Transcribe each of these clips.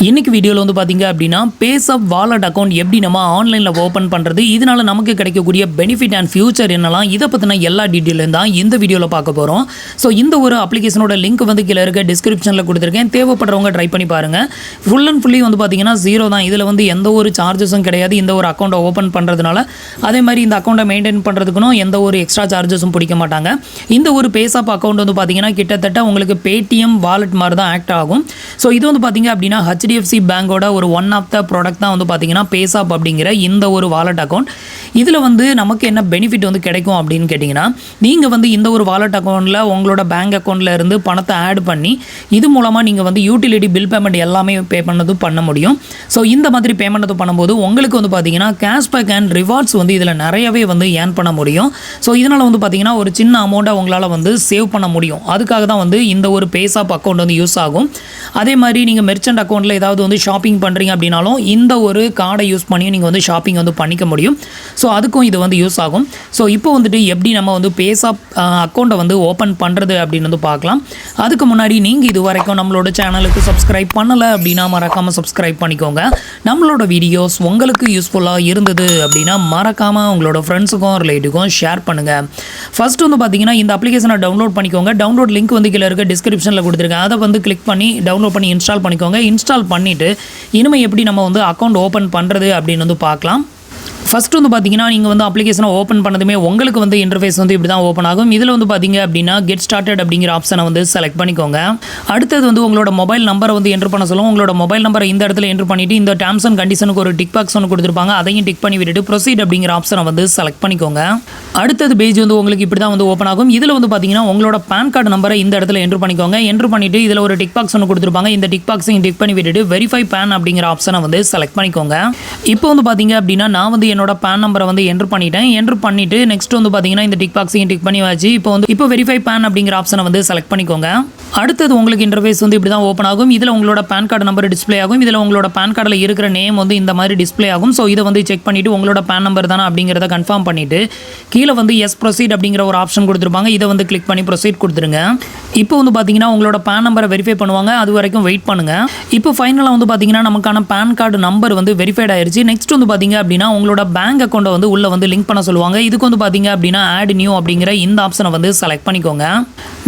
இன்னைக்கு வீடியோவில் வந்து பார்த்தீங்க அப்படின்னா பேஸப் வாலெட் அக்கௌண்ட் எப்படி நம்ம ஆன்லைனில் ஓப்பன் பண்ணுறது, இதனால் நமக்கு கிடைக்கக்கூடிய பெனிஃபிட் அண்ட் ஃபியூச்சர் என்னலாம், இதை பற்றின எல்லா டீட்டெயிலும் தான் இந்த வீடியோவில் பார்க்க போகிறோம். ஸோ இந்த ஒரு அப்ளிகேஷனோட லிங்க் வந்து கீழே இருக்க டிஸ்கிரிப்ஷனில் கொடுத்துருக்கேன். தேவைப்படுறவங்க ட்ரை பண்ணி பாருங்கள். ஃபுல் அண்ட் ஃபுல்லி வந்து பார்த்தீங்கன்னா ஜீரோ தான். இதில் வந்து எந்த ஒரு சார்ஜஸும் கிடையாது இந்த ஒரு அக்கௌண்ட்டை ஓப்பன் பண்ணுறதுனால. அதே மாதிரி இந்த அக்கௌண்ட்டை மெயின்டைன் பண்ணுறதுக்குன்னு எந்த ஒரு எக்ஸ்ட்ரா சார்ஜஸும் பிடிக்க மாட்டாங்க. இந்த ஒரு பேஸப் அக்கௌண்ட் வந்து பார்த்தீங்கன்னா கிட்டத்தட்ட உங்களுக்கு பேடிஎம் வாலெட் மாதிரி தான் ஆக்ட் ஆகும். ஸோ இது வந்து பார்த்தீங்க அப்படின்னா IDFC பேங்கோட ஒரு ஒன் ஆஃப் த ப்ராடக்ட் தான் வந்து பார்த்தீங்கன்னா Payzap அப்படிங்கிற இந்த ஒரு வாலெட் அக்கௌண்ட். இதில் வந்து நமக்கு என்ன பெனிஃபிட் வந்து கிடைக்கும் அப்படின்னு கேட்டிங்கன்னா, நீங்கள் வந்து இந்த ஒரு வாலெட் அக்கௌண்ட்டில் உங்களோட பேங்க் அக்கௌண்ட்டில் இருந்து பணத்தை ஆட் பண்ணி இது மூலமாக நீங்கள் வந்து யூட்டிலிட்டி பில் பேமெண்ட் எல்லாமே பே பண்ண முடியும். ஸோ இந்த மாதிரி பேமெண்ட் பண்ணும்போது உங்களுக்கு வந்து பார்த்தீங்கன்னா கேஷ்பேக் அண்ட் ரிவார்ட்ஸ் வந்து இதில் நிறையவே வந்து ஏர்ன் பண்ண முடியும். ஸோ இதனால் வந்து பார்த்தீங்கன்னா ஒரு சின்ன அமௌண்ட்டை உங்களால் வந்து சேவ் பண்ண முடியும். அதுக்காக தான் வந்து இந்த ஒரு Payzap அக்கௌண்ட் வந்து யூஸ் ஆகும். அதே மாதிரி நீங்கள் மெர்ச்சன்ட் அக்கௌண்ட்டில் ஏதாவது வந்து ஷாப்பிங் பண்ணுறீங்க அப்படின்னாலும் இந்த ஒரு கார்டை யூஸ் பண்ணி நீங்கள் வந்து ஷாப்பிங் வந்து பண்ணிக்க முடியும். ஸோ அதுக்கும் இது வந்து யூஸ் ஆகும். ஸோ இப்போ வந்துட்டு எப்படி நம்ம வந்து Payzap அக்கௌண்ட்டை வந்து ஓப்பன் பண்ணுறது அப்படின்னு வந்து பார்க்கலாம். அதுக்கு முன்னாடி நீங்கள் இது வரைக்கும் நம்மளோட சேனலுக்கு சப்ஸ்கிரைப் பண்ணலை அப்படின்னா மறக்காமல் சப்ஸ்கிரைப் பண்ணிக்கோங்க. நம்மளோட வீடியோஸ் உங்களுக்கு யூஸ்ஃபுல்லாக இருந்தது அப்படின்னா மறக்காமல் உங்களோட ஃப்ரெண்ட்ஸுக்கும் ரிலேட்டிவ்க்கும் ஷேர் பண்ணுங்கள். ஃபர்ஸ்ட் வந்து பார்த்தீங்கன்னா இந்த அப்ளிகேஷனை டவுன்லோட் பண்ணிக்கோங்க. டவுன்லோட் லிங்க் வந்து கீழே இருக்க டிஸ்கிரிப்ஷனில் கொடுத்துருக்கேன். அதை வந்து கிளிக் பண்ணி டவுன்லோட் பண்ணி இன்ஸ்டால் பண்ணிக்கோங்க. இன்ஸ்டால் பண்ணிவிட்டு இனிமேல் எப்படி நம்ம வந்து அக்கௌண்ட் ஓப்பன் பண்ணுறது அப்படின்னு வந்து பார்க்கலாம். ஃபஸ்ட்டு வந்து பார்த்தீங்கன்னா நீங்கள் வந்து அப்ளிகேஷனை ஓப்பன் பண்ணதுமே உங்களுக்கு வந்து இன்டர்ஃபேஸ் வந்து இப்படி தான் ஓப்பன் ஆகும். இதில் வந்து பார்த்தீங்க அப்படின்னா கெட் ஸ்டார்டட் அப்படிங்கிற ஆப்ஷனை வந்து செலக்ட் பண்ணிக்கோங்க. அடுத்தது வந்து உங்களோட மொபைல் நம்பரை வந்து என்ட்ரு பண்ண சொல்லுவோம். உங்களோட மொபைல் நம்பரை இந்த இடத்துல என்ட்ரு பண்ணிவிட்டு இந்த டேர்ம்ஸ் அண்ட் கண்டிஷனுக்கு ஒரு டிக் பாக்ஸ் ஒன்று கொடுத்துருப்பாங்க. அதையும் டிக் பண்ணி விட்டுட்டு ப்ரொசீட் அப்படிங்கிற ஆப்ஷனை வந்து செலக்ட் பண்ணிக்கோங்க. அடுத்தது பேஜ் வந்து உங்களுக்கு இப்படி தான் வந்து ஓப்பன் ஆகும். இதில் வந்து பார்த்தீங்கன்னா உங்களோட பேன் கார்டு நம்பரை இந்த இடத்துல என்ட்ரு பண்ணிக்கோங்க. என்ட்ரு பண்ணிவிட்டு இதில் ஒரு டிக் பாக்ஸ் ஒன்று கொடுத்துருப்பாங்க. இந்த டிக் பாக்ஸையும் டிக் பண்ணி விட்டுட்டு வெரிஃபை பேன் அப்படிங்கிற ஆப்ஷனை வந்து செலக்ட் பண்ணிக்கோங்க. இப்போ வந்து பார்த்தீங்க அப்படின்னா நான் வந்து என்னோட பேன் நம்பரை வந்து என்ட்ரு பண்ணிட்டேன். என்ட்ரு பண்ணிட்டு நெக்ஸ்ட் வந்து பார்த்தீங்கன்னா இந்த டிக் பாக்ஸையும் டிக் பண்ணி வச்சு இப்போ வெரிஃபை பேன் அப்படிங்கிற ஆப்ஷனை வந்து செலக்ட் பண்ணிக்கோங்க. அடுத்தது உங்களுக்கு இன்டர்ஃபேஸ் வந்து இப்படி தான் ஓப்பன் ஆகும். இதில் உங்களோட பேன் கார்டு நம்பர் டிஸ்பிளே ஆகும். இதில் உங்களோட பேன் கார்டில் இருக்கிற நேம் வந்து இந்த மாதிரி டிஸ்பிளே ஆகும். ஸோ இதை வந்து செக் பண்ணிவிட்டு உங்களோட பேன் நம்பர் தானே அப்படிங்கிறத கன்ஃபார்ம் பண்ணிவிட்டு கீழே வந்து எஸ் ப்ரொசீட் அப்படிங்கிற ஒரு ஆப்ஷன் கொடுத்துருப்பாங்க. இதை வந்து கிளிக் பண்ணி ப்ரொசீட் கொடுத்துருங்க. இப்போ வந்து பார்த்தீங்கன்னா உங்களோட பேன் நம்பரை வெரிஃபை பண்ணுவாங்க. அது வரைக்கும் வெயிட் பண்ணுங்கள். இப்போ ஃபைனலாக வந்து பார்த்தீங்கன்னா நமக்கான பேன் கார்டு நம்பர் வந்து வெரிஃபைட் ஆயிருச்சு. நெக்ஸ்ட் வந்து பார்த்தீங்க அப்படின்னா உங்களோட பேங்க் அக்கௌண்ட்டை வந்து உள்ள வந்து லிங்க் பண்ண சொல்லுவாங்க. இதுக்கு வந்து பார்த்தீங்க அப்படின்னா ஆட் நியூ அப்படிங்கிற இந்த ஆப்ஷனை வந்து செலக்ட் பண்ணிக்கோங்க.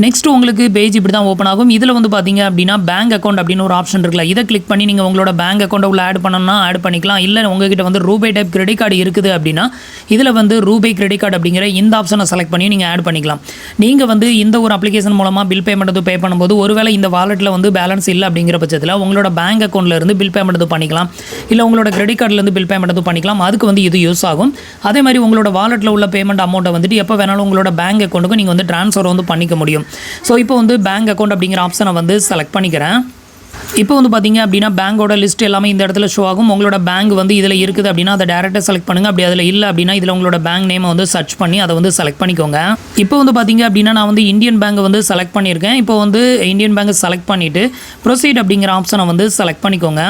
நெக்ஸ்ட் உங்களுக்கு பேஜ் இப்படி தான் ஓப்பன் ஆகும். இதில் வந்து பார்த்தீங்க அப்படின்னா பேங்க் அக்கௌண்ட் அப்படின்னு ஒரு ஆப்ஷன் இருக்குல்ல, இதை கிளிக் பண்ணி நீங்கள் உங்களோட பேங்க் அக்கௌண்ட்டை உள்ள ஆட் பண்ணணும்னா ஆட் பண்ணிக்கலாம். இல்லை உங்ககிட்ட வந்து ரூபே டைப் கிரெடிட் கார்டு இருக்குது அப்படின்னா இதில் வந்து ரூபே கிரெடிட் கார்டு அப்படிங்கிற இந்த ஆப்ஷனை செலக்ட் பண்ணி நீங்கள் ஆட் பண்ணிக்கலாம். நீங்கள் வந்து இந்த ஒரு அப்ளிகேஷன் மூலமாக பில் பேமெண்ட் பே பண்ணும்போது ஒருவேளை இந்த வாலெட்டில் வந்து பேலன்ஸ் இல்லை அப்படிங்கிற பட்சத்தில் உங்களோட பேங்க் அக்கௌண்ட்டில் இருந்து பில் பேமெண்ட் பண்ணிக்கலாம். இல்லை உங்களோட கிரெடிட் கார்டிலேருந்து பில் பேமெண்ட் பண்ணிக்கலாம். அதுக்கு வந்து இது யூஸ் ஆகும். அதே மாதிரி உங்களோட வாலெட்டில் உள்ள பேமெண்ட் அமௌண்ட்டை வந்துட்டு எப்போ வேணாலும் உங்களோட பேங்க் அக்கௌண்ட்டுக்கு நீங்கள் வந்து ட்ரான்ஸ்ஃபர் வந்து பண்ணிக்க முடியும். ஸோ இப்போ வந்து பேங்க் அக்கௌண்ட் அப்படிங்கிற ஆப்ஷனை வந்து செலக்ட் பண்ணிக்கிறேன். இப்போ வந்து பார்த்தீங்க அப்படின்னா பேங்கோட லிஸ்ட் எல்லாமே இந்த இடத்துல ஷோ ஆகும். உங்களோட பேங்க் வந்து இதில் இருக்குது அப்படின்னா அதை டேரெக்டாக செலக்ட் பண்ணுங்கள். அப்படி அதில் இல்லை அப்படின்னா இதில் உங்களோட பேங்க் நேமை வந்து சர்ச் பண்ணி அதை வந்து செலக்ட் பண்ணிக்கோங்க. இப்போ வந்து பார்த்தீங்க அப்படின்னா நான் வந்து இந்தியன் பேங்க் வந்து செலக்ட் பண்ணியிருக்கேன். இப்போ வந்து இந்தியன் பேங்க் செலக்ட் பண்ணிவிட்டு ப்ரொசீட் அப்படிங்கிற ஆப்ஷனை வந்து செலக்ட் பண்ணிக்கோங்க.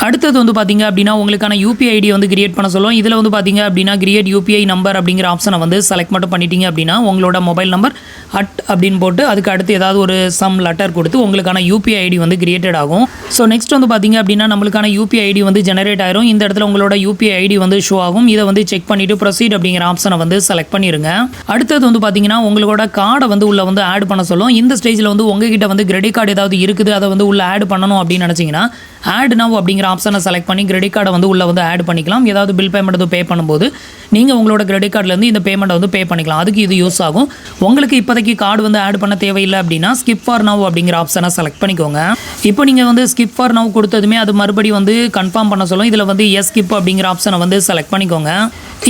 அடுத்தது வந்து பார்த்தீங்க அப்படின்னா உங்களுக்கான யூபிஐ ஐடி வந்து கிரியேட் பண்ண சொல்லுவோம். இதில் வந்து பார்த்தீங்க அப்படின்னா கிரியேட் யூபிஐ நம்பர் அப்படிங்கிற ஆப்ஷனை வந்து செலக்ட் மட்டும் பண்ணிட்டீங்க அப்படின்னா உங்களோட மொபைல் நம்பர் அப்படின்னு போட்டு அதுக்கு அடுத்து ஏதாவது ஒரு சம் லெட்டர் கொடுத்து உங்களுக்கான யூபிஐ ஐடி வந்து கிரியேட்டட் ஆகும். ஸோ நெக்ஸ்ட் வந்து பார்த்தீங்க அப்படின்னா நம்மளுக்கான யூபிஐ ஐடி வந்து ஜெனரேட் ஆயிரும். இந்த இடத்துல உங்களோட யூபிஐ ஐடி வந்து ஷோ ஆகும். இதை வந்து செக் பண்ணிவிட்டு ப்ரொசீட் அப்படிங்கிற ஆப்ஷனை வந்து செலக்ட் பண்ணிடுங்க. அடுத்தது வந்து பார்த்தீங்கன்னா உங்களோட கார்டை வந்து உள்ள வந்து ஆட் பண்ண சொல்லும். இந்த ஸ்டேஜில் வந்து உங்ககிட்ட வந்து கிரெடிட் கார்டு ஏதாவது இருக்குது அதை வந்து உள்ள ஆட் பண்ணணும் அப்படின்னு நினச்சிங்கன்னா ஆட் நவ் அப்படிங்கிற ஆப்ஷனை செலக்ட் பண்ணி கிரெடிட் கார்டை வந்து உள்ள வந்து ஆட் பண்ணிக்கலாம். ஏதாவது பில் பேமெண்ட் பே பண்ணும்போது நீங்கள் உங்களோட கிரெடிட் கார்டிலேருந்து இந்த பேமெண்ட்டை வந்து பே பண்ணிக்கலாம். அதுக்கு இது யூஸ் ஆகும். உங்களுக்கு இப்போதைக்கு கார்டு வந்து ஆட் பண்ண தேவையில்லை அப்படின்னா ஸ்கிப் ஃபார் நவ் அப்படிங்கிற ஆப்ஷனை செலக்ட் பண்ணிக்கோங்க. இப்போ நீங்கள் வந்து ஸ்கிப் ஃபார் நவ் கொடுத்ததுமே அது மறுபடியும் வந்து கன்ஃபார்ம் பண்ண சொல்லும். இதில் வந்து எஸ் ஸ்கிப் அப்படிங்கிற ஆப்ஷனை வந்து செலக்ட் பண்ணிக்கோங்க.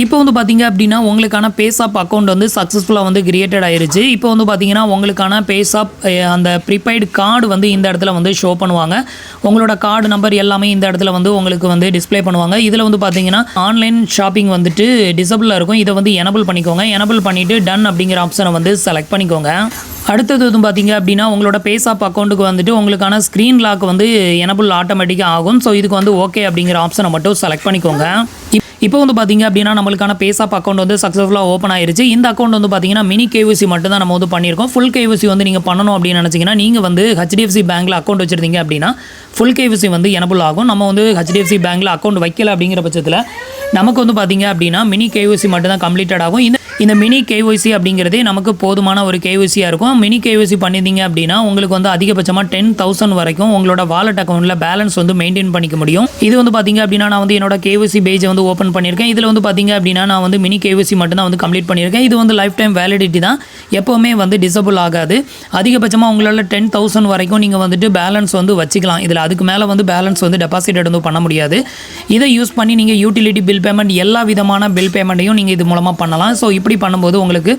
இப்போ வந்து பார்த்தீங்க அப்படின்னா உங்களுக்கான Payzap அக்கௌண்ட் வந்து சக்ஸஸ்ஃபுல்லாக வந்து கிரியேட்டட் ஆயிருச்சு. இப்போ வந்து பார்த்தீங்கன்னா உங்களுக்கான Payzap அந்த ப்ரீபெய்டு கார்டு வந்து இந்த இடத்துல வந்து ஷோ பண்ணுவாங்க. உங்களோட கார்டு நம்பர் எல்லாமே இந்த இடத்துல வந்து உங்களுக்கு வந்து டிஸ்பிளே பண்ணுவாங்க. இதில் வந்து பார்த்தீங்கன்னா ஆன்லைன் ஷாப்பிங் வந்துட்டு டிசபிளாக இருக்கும். இதை வந்து எனபிள் பண்ணிக்கோங்க. எனபிள் பண்ணிவிட்டு டன் அப்படிங்கிற ஆப்ஷனை வந்து செலக்ட் பண்ணிக்கோங்க. அடுத்தது வந்து பார்த்தீங்க அப்படின்னா உங்களோட Payzap அக்கௌண்ட்டுக்கு வந்துட்டு உங்களுக்கான ஸ்க்ரீன் லாக் வந்து எனபிள் ஆட்டோமேட்டிக்காக ஆகும். ஸோ இதுக்கு வந்து ஓகே அப்படிங்கிற ஆப்ஷனை மட்டும் செலக்ட் பண்ணிக்கோங்க. இப்போ வந்து பார்த்தீங்க அப்படின்னா நம்மளுக்கான பேசாப் அக்கௌண்ட் வந்து சக்ஸஸ்ஃபுல்லாக ஓப்பன் ஆயிருச்சு. இந்த அக்கௌண்ட் வந்து பார்த்தீங்கன்னா மினி கேஒய்சி மட்டும் தான் நம்ம வந்து பண்ணியிருக்கோம். ஃபுல் கேஒய்சி வந்து நீங்கள் பண்ணணும் அப்படின்னு நினச்சிங்கன்னா நீங்கள் வந்து HDFC பேங்க்கில் அக்கௌண்ட் வச்சுருந்தீங்க அப்படின்னா ஃபுல் கேஒய்சி வந்து எனபிள் ஆகும். நம்ம வந்து HDFC பேங்க்கில் அக்கௌண்ட் வைக்கல அப்படிங்கிற பட்சத்தில் நமக்கு வந்து பார்த்தீங்க அப்படின்னா மினி கேஒய்சி மட்டும் தான் கம்ப்ளீட்டட் ஆகும். இந்த மினி கேஒய்சி அப்படிங்கிறதே நமக்கு போதுமான ஒரு கேஒய்சியாக இருக்கும். மினி கேஒய்சி பண்ணியிருந்தீங்க அப்படின்னா உங்களுக்கு வந்து அதிகபட்சமாக 10,000 வரைக்கும் உங்களோட வாலெட் அக்கௌண்ட்டில் பேலன்ஸ் வந்து மெயின்டைன் பண்ணிக்க முடியும். இது வந்து பார்த்தீங்க அப்படின்னா நான் வந்து என்னோட கேஒய்சி பேஜை வந்து ஓப்பன் பண்ணியிருக்கேன். இதில் வந்து பார்த்தீங்க அப்படின்னா நான் வந்து மினி கேஒய்சி மட்டும் தான் வந்து கம்ப்ளீட் பண்ணியிருக்கேன். இது வந்து லைஃப் டைம் வேலிடிட்டி தான், எப்போவுமே வந்து டிசபிள் ஆகாது. அதிகபட்சமாக உங்களால் 10,000 வரைக்கும் நீங்கள் வந்துட்டு பேலன்ஸ் வந்து வச்சுக்கலாம். இதில் அதுக்கு மேலே வந்து பேலன்ஸ் வந்து டெபாசிட் வந்து பண்ண முடியாது. இதை யூஸ் பண்ணி நீங்கள் யூட்டிலிட்டி பில் பேமெண்ட் எல்லா விதமான பில் பேமெண்ட்டையும் நீங்கள் இது மூலமாக பண்ணலாம். ஸோ இப்படி பண்ணும்போது உங்களுக்கு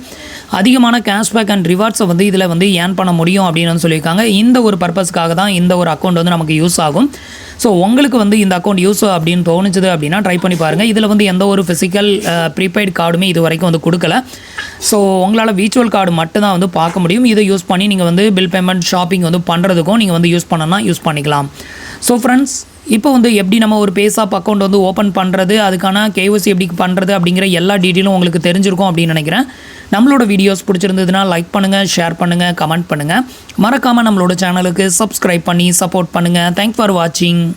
அதிகமான கேஷ்பேக் அண்ட் ரிவார்ட்ஸை வந்து இதில் வந்து ஏர்ன் பண்ண முடியும் அப்படின்னு சொல்லியிருக்காங்க. இந்த ஒரு பர்பஸ்க்காக தான் இந்த ஒரு அக்கௌண்ட் வந்து நமக்கு யூஸ் ஆகும். ஸோ உங்களுக்கு வந்து இந்த அக்கௌண்ட் யூஸ் அப்படின்னு தோணுச்சுது அப்படின்னா ட்ரை பண்ணி பாருங்கள். இதில் வந்து எந்த ஒரு ஃபிசிக்கல் ப்ரீபெய்ட் கார்டுமே இது வரைக்கும் வந்து கொடுக்கல. ஸோ உங்களால் விர்ச்சுவல் கார்டு மட்டும் தான் வந்து பார்க்க முடியும். இதை யூஸ் பண்ணி நீங்கள் வந்து பில் பேமெண்ட் ஷாப்பிங் வந்து பண்ணுறதுக்கும் நீங்கள் வந்து யூஸ் பண்ணனா யூஸ் பண்ணிக்கலாம். ஸோ ஃப்ரெண்ட்ஸ், இப்போ வந்து எப்படி நம்ம ஒரு பேசாப் அக்கௌண்ட் வந்து ஓப்பன் பண்ணுறது, அதுக்கான கேஒய்சி எப்படி பண்ணுறது அப்படிங்கிற எல்லா டீட்டெயிலும் உங்களுக்கு தெரிஞ்சிருக்கும் அப்படின்னு நினைக்கிறேன். நம்மளோட வீடியோஸ் பிடிச்சிருந்ததுன்னா லைக் பண்ணுங்கள், ஷேர் பண்ணுங்கள், கமெண்ட் பண்ணுங்கள். மறக்காமல் நம்மளோட சேனலுக்கு சப்ஸ்கிரைப் பண்ணி சப்போர்ட் பண்ணுங்கள். தேங்க்ஸ் ஃபார் வாட்சிங்.